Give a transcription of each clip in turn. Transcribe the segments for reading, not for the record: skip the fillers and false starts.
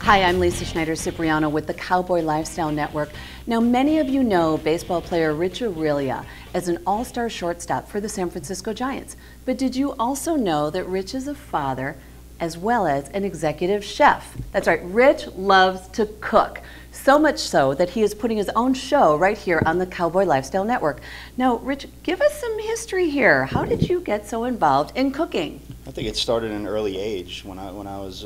Hi, I'm Lisa Schneider-Cipriano with the Cowboy Lifestyle Network. Now, many of you know baseball player Rich Aurilia as an all-star shortstop for the San Francisco Giants. But did you also know that Rich is a father as well as an executive chef? That's right, Rich loves to cook. So much so that he is putting his own show right here on the Cowboy Lifestyle Network. Now, Rich, give us some history here. How did you get so involved in cooking? I think it started at an early age. When I was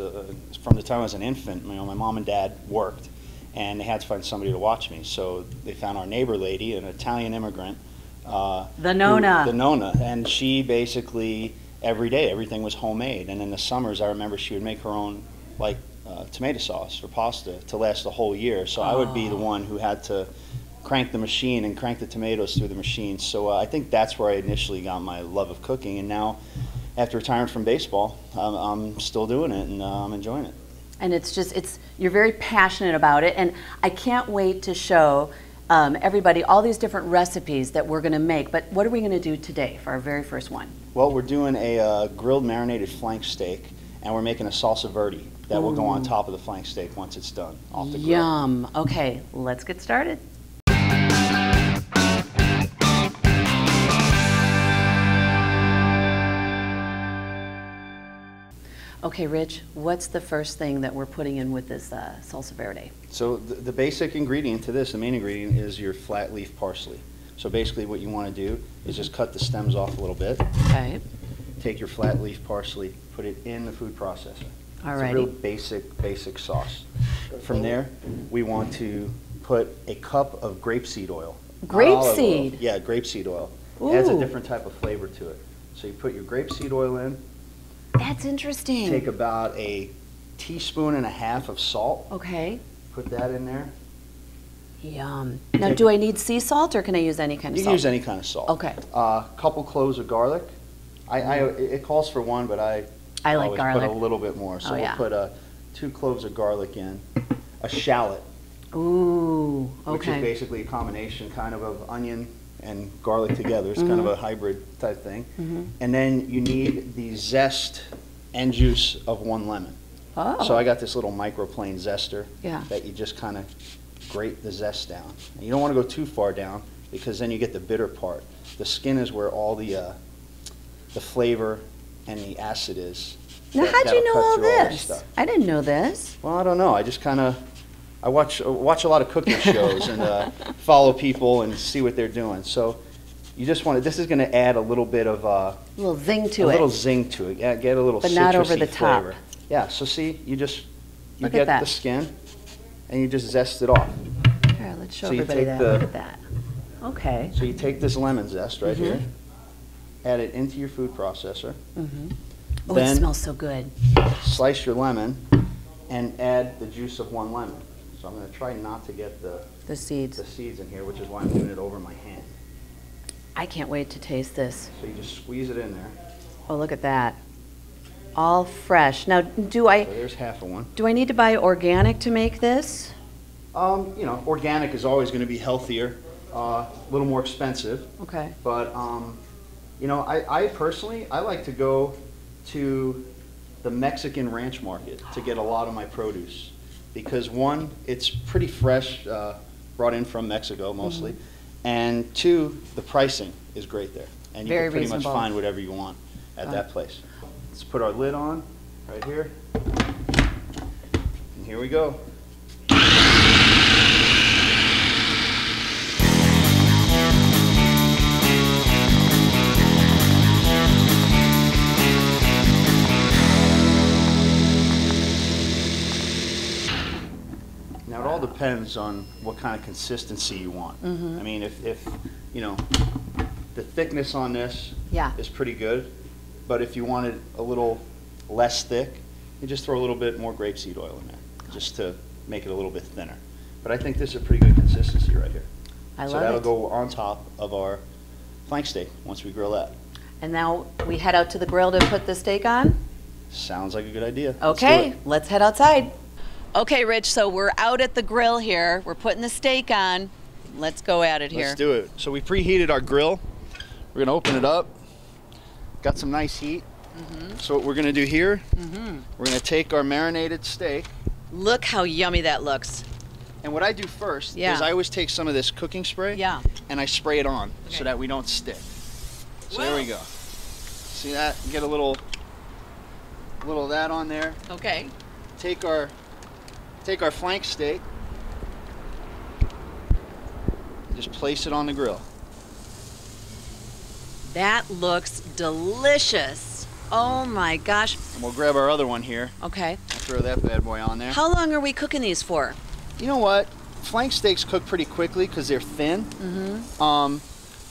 from the time I was an infant, you know, my mom and dad worked, and they had to find somebody to watch me. So they found our neighbor lady, an Italian immigrant. The Nonna. The Nonna, and she basically every day everything was homemade. And in the summers, I remember she would make her own tomato sauce for pasta to last the whole year. So I would be the one who had to crank the machine and crank the tomatoes through the machine. So I think that's where I initially got my love of cooking, and now, after retiring from baseball, I'm still doing it, and I'm enjoying it. And you're very passionate about it, and I can't wait to show everybody all these different recipes that we're going to make. But what are we going to do today for our very first one? Well, we're doing a grilled marinated flank steak, and we're making a salsa verde that will go on top of the flank steak once it's done off the grill. Yum. Okay, let's get started. Okay, Rich, what's the first thing that we're putting in with this salsa verde? So the basic ingredient to this, the main ingredient, is your flat leaf parsley. So basically what you want to do is just cut the stems off a little bit. Okay. Take your flat leaf parsley, put it in the food processor. Alrighty. It's a real basic sauce. From there, we want to put a cup of grapeseed oil. Grapeseed? Yeah, grapeseed oil. Ooh. Adds a different type of flavor to it. So you put your grapeseed oil in. That's interesting. Take about a teaspoon and a half of salt. Okay. Put that in there. Yum. Now, do I need sea salt, or can I use any kind of salt? You can use any kind of salt. Okay. A couple cloves of garlic. It calls for one, but I like always garlic. put a little bit more. So we'll put 2 cloves of garlic in. A shallot. Ooh, okay. Which is basically a combination kind of onion and garlic together. It's kind of a hybrid type thing. And then you need the zest and juice of 1 lemon. Oh. So I got this little microplane zester that you just kind of grate the zest down. And you don't want to go too far down, because then you get the bitter part. The skin is where all the flavor and the acid is. Now, how'd you know all this? I didn't know this. Well, I don't know. I just I watch a lot of cooking shows and follow people and see what they're doing. So you just want to, this is going to add a little bit of a little zing to it. A little zing to it. Get a little citrusy but not over the flavor. top. Yeah, so see, you get that. the skin and you just zest it off. Here, let's show everybody that. Look at that. Okay. So you take this lemon zest right here, add it into your food processor. Oh, it smells so good. Slice your lemon and add the juice of 1 lemon. So I'm going to try not to get the seeds in here, which is why I'm doing it over my hand. I can't wait to taste this. So you just squeeze it in there. Oh, look at that. All fresh. Now, So there's half of one. Do I need to buy organic to make this? You know, organic is always going to be healthier, a little more expensive. Okay. But, you know, I personally, I like to go to the Mexican ranch market to get a lot of my produce. Because 1, it's pretty fresh, brought in from Mexico mostly, and 2, the pricing is great there, and you can pretty much find whatever you want at that place. Let's put our lid on right here, and here we go. Now it all depends on what kind of consistency you want. I mean, if you know, the thickness on this is pretty good, but if you want it a little less thick, you just throw a little bit more grapeseed oil in there, just to make it a little bit thinner. But I think this is a pretty good consistency right here. So that'll go on top of our flank steak once we grill that. And now we head out to the grill to put the steak on? Sounds like a good idea. Okay, let's head outside. Okay, Rich, so we're out at the grill here. We're putting the steak on. Let's go at it here. Let's do it. So we preheated our grill. We're going to open it up. Got some nice heat. So what we're going to do here, we're going to take our marinated steak Look how yummy that looks. And what I do first is I always take some of this cooking spray and I spray it on so that we don't stick. So there we go. See that? Get a little of that on there. Okay. Take our flank steak. Just place it on the grill. That looks delicious. Oh my gosh. And we'll grab our other one here. Okay. Throw that bad boy on there. How long are we cooking these for? You know what? Flank steaks cook pretty quickly because they're thin.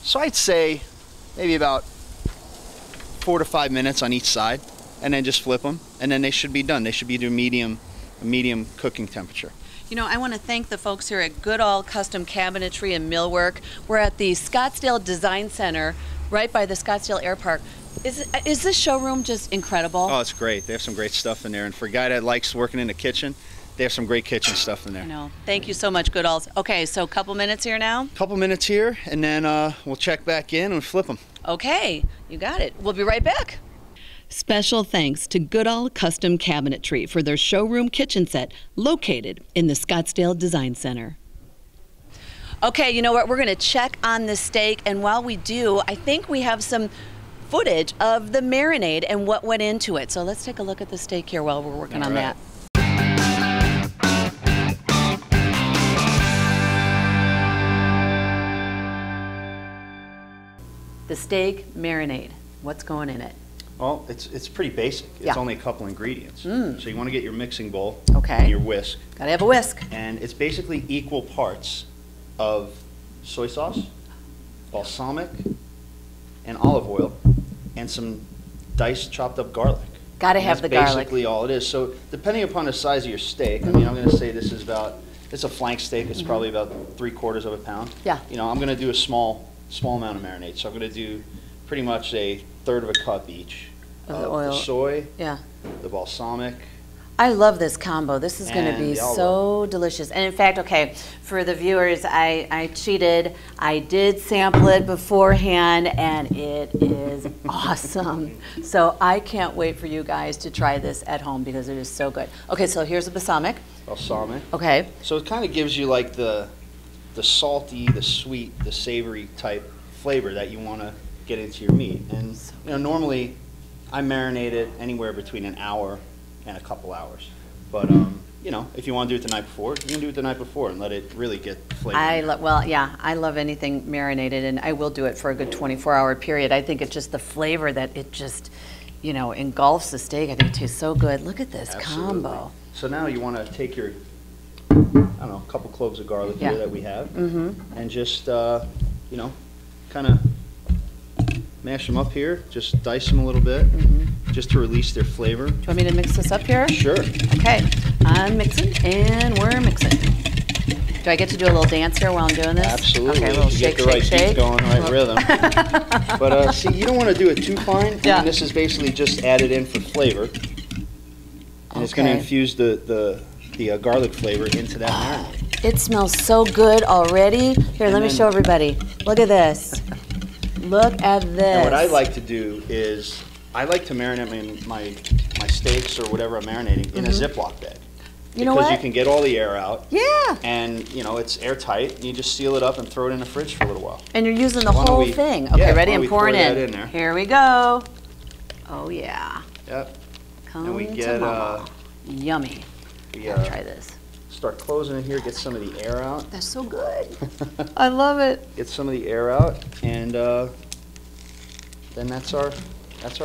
So I'd say maybe about 4 to 5 minutes on each side, and then just flip them, and then they should be done. They should be to medium cooking temperature. You know, I want to thank the folks here at Goodall Custom Cabinetry and Millwork. We're at the Scottsdale Design Center, right by the Scottsdale Air Park. Is this showroom just incredible? Oh, it's great. They have some great stuff in there, and for a guy that likes working in the kitchen, they have some great kitchen stuff in there. I know. Thank you so much, Goodalls. Okay, so a couple minutes here now? Couple minutes here, and then we'll check back in and flip them. Okay, you got it. We'll be right back. Special thanks to Goodall Custom Cabinetry for their showroom kitchen set located in the Scottsdale Design Center. Okay, you know what? We're going to check on the steak, and while we do, I think we have some footage of the marinade and what went into it. So let's take a look at the steak here while we're working on that. The steak marinade. What's going in it? Well, it's pretty basic. It's only a couple ingredients. So you want to get your mixing bowl Okay. and your whisk. Gotta have a whisk. And it's basically equal parts of soy sauce, balsamic, and olive oil, and some diced chopped up garlic. Gotta have the garlic. That's basically all it is. So depending upon the size of your steak, I mean, I'm going to say this is about, it's a flank steak. It's probably about 3/4 of a pound. Yeah. You know, I'm going to do a small amount of marinade. So I'm going to do pretty much a 1/3 of a cup each Of the oil. the soy, Yeah. the balsamic. I love this combo. This is going to And be the olive so delicious. And in fact, okay, for the viewers, I cheated. I did sample it beforehand, and it is awesome. So I can't wait for you guys to try this at home because it is so good. Okay, so here's the balsamic. Balsamic. Okay. So it kind of gives you like the salty, the sweet, the savory type flavor that you want to get into your meat. And you know, normally I marinate it anywhere between an hour and a couple hours. But you know, if you want to do it the night before, you can do it the night before and let it really get flavor. I love anything marinated, and I will do it for a good 24-hour period. I think it's just the flavor that it just, you know, engulfs the steak. I think it tastes so good. Look at this combo. So now you want to take your, I don't know, a couple cloves of garlic here that we have, and just you know, kind of mash them up here. Just dice them a little bit, just to release their flavor. Do you want me to mix this up here? Sure. Okay, I'm mixing, and we're mixing. Do I get to do a little dance here while I'm doing this? Absolutely. Okay, a little you shake, get the right shake, beat going, right rhythm. But see, you don't want to do it too fine. Yeah. And this is basically just added in for flavor, and it's going to infuse the garlic flavor into that marinade. It smells so good already. Here, let me show everybody. Look at this. Look at this. And what I like to do is I like to marinate my steaks or whatever I'm marinating in a Ziploc bag. You know what? Because you can get all the air out. Yeah. And, you know, it's airtight. And you just seal it up and throw it in the fridge for a little while. And you're using the whole thing. Okay, ready? I'm pouring that in there. Here we go. Oh, yeah. Yep. Come and we to get mama. Yummy. Gotta try this. Start closing it here, get some of the air out. That's so good. I love it. Get some of the air out, and then that's our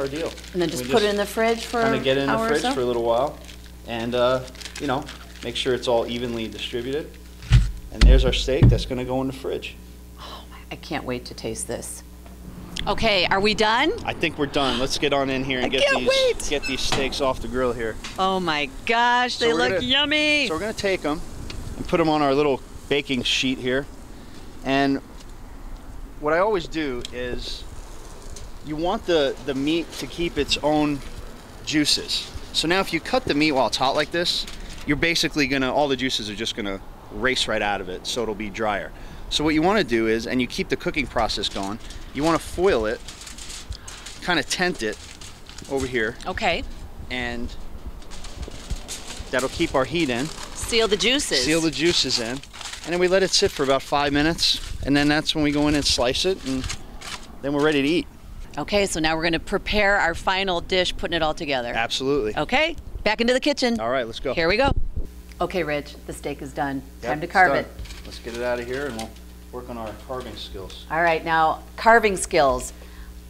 deal. And then just put it in the fridge for an hour or so? Kind of get it in the fridge for a little while, and you know, make sure it's all evenly distributed. And there's our steak that's going to go in the fridge. Oh, I can't wait to taste this. Okay, are we done? I think we're done. Let's get on in here and get these steaks off the grill here. Oh my gosh, they look yummy. So we're going to take them and put them on our little baking sheet here. And what I always do is you want the meat to keep its own juices. So now if you cut the meat while it's hot like this, you're basically all the juices are just gonna race right out of it, so it'll be drier. So what you wanna do is, and you keep the cooking process going, you wanna foil it, kind of tent it over here. Okay. And That'll keep our heat in. Seal the juices. Seal the juices in. And then we let it sit for about 5 minutes. And then that's when we go in and slice it. And then we're ready to eat. Okay, so now we're going to prepare our final dish, putting it all together. Absolutely. Okay, back into the kitchen. All right, let's go. Here we go. Okay, Rich, the steak is done. Time to carve it. Let's get it out of here and we'll work on our carving skills. All right, now carving skills.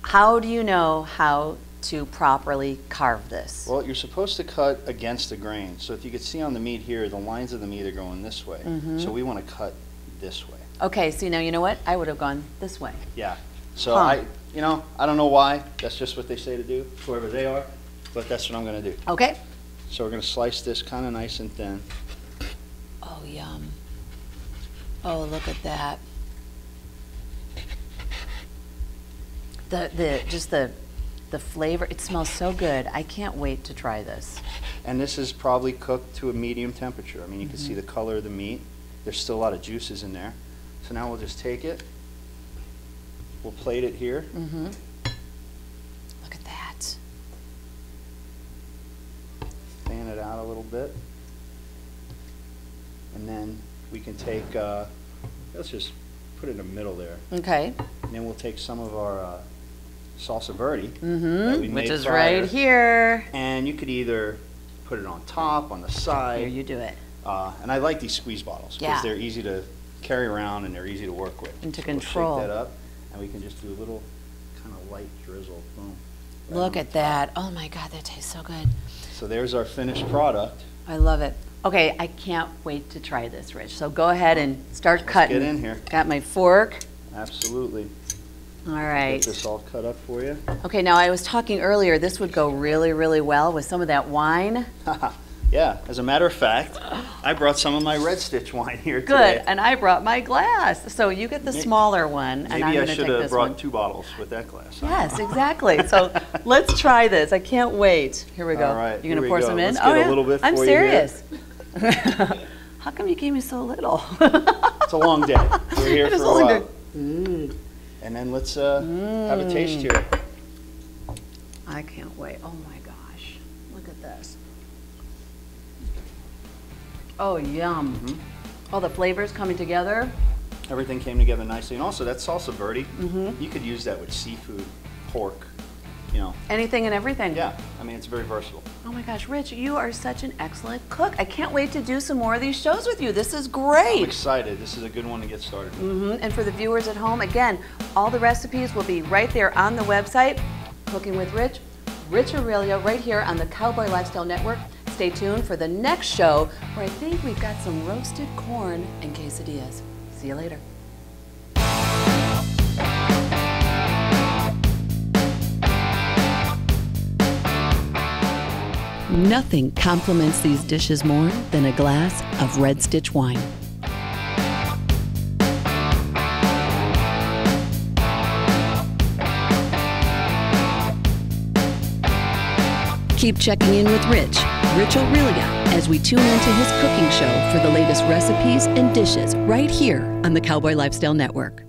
How do you know how to properly carve this? Well, you're supposed to cut against the grain. So if you could see on the meat here, the lines of the meat are going this way. So we want to cut this way. Okay, see, now you know what? I would have gone this way. Yeah. So I don't know why. That's just what they say to do, whoever they are. But that's what I'm going to do. Okay. So we're going to slice this kind of nice and thin. Oh, yum. Oh, look at that. The flavor, it smells so good. I can't wait to try this. And this is probably cooked to a medium temperature. I mean, you can see the color of the meat. There's still a lot of juices in there. So now we'll just take it. We'll plate it here. Look at that. Fan it out a little bit. And then we can take, let's just put it in the middle there. Okay. And then we'll take some of our salsa verde that we made which is prior. right here. And you could either put it on top, on the side. Here, you do it. And I like these squeeze bottles because they're easy to carry around and they're easy to work with. And to so control. We'll shake that up, and we can just do a little kind of light drizzle. Boom. Right Look at that. Oh my God, that tastes so good. So there's our finished product. I love it. Okay, I can't wait to try this, Rich. So go ahead and start cutting. Get in here. Got my fork. Absolutely. All right. Get this all cut up for you. Okay, now I was talking earlier, this would go really, really well with some of that wine. Yeah, as a matter of fact, I brought some of my Red Stitch wine here today. Good, and I brought my glass. So you get the smaller one, and I'm going to take this one. Maybe I should have brought 2 bottles with that glass. Yes, exactly. So let's try this. I can't wait. Here we go. All right, you're going to pour some in? Let's get a little bit for I'm you serious. How come you gave me so little? It's a long day. We're here for a while. And then let's have a taste here. I can't wait. Oh my gosh. Look at this. Oh, yum. All the flavors coming together. Everything came together nicely. And also that salsa verde, you could use that with seafood, pork, you know. Anything and everything. Yeah, I mean, it's very versatile. Oh my gosh, Rich, you are such an excellent cook. I can't wait to do some more of these shows with you. This is great. I'm excited. This is a good one to get started. And for the viewers at home, again, all the recipes will be right there on the website, Cooking with Rich, Rich Aurilia, right here on the Cowboy Lifestyle Network. Stay tuned for the next show where I think we've got some roasted corn and quesadillas. See you later. Nothing complements these dishes more than a glass of Red Stitch wine. Keep checking in with Rich Aurilia, as we tune into his cooking show for the latest recipes and dishes right here on the Cowboy Lifestyle Network.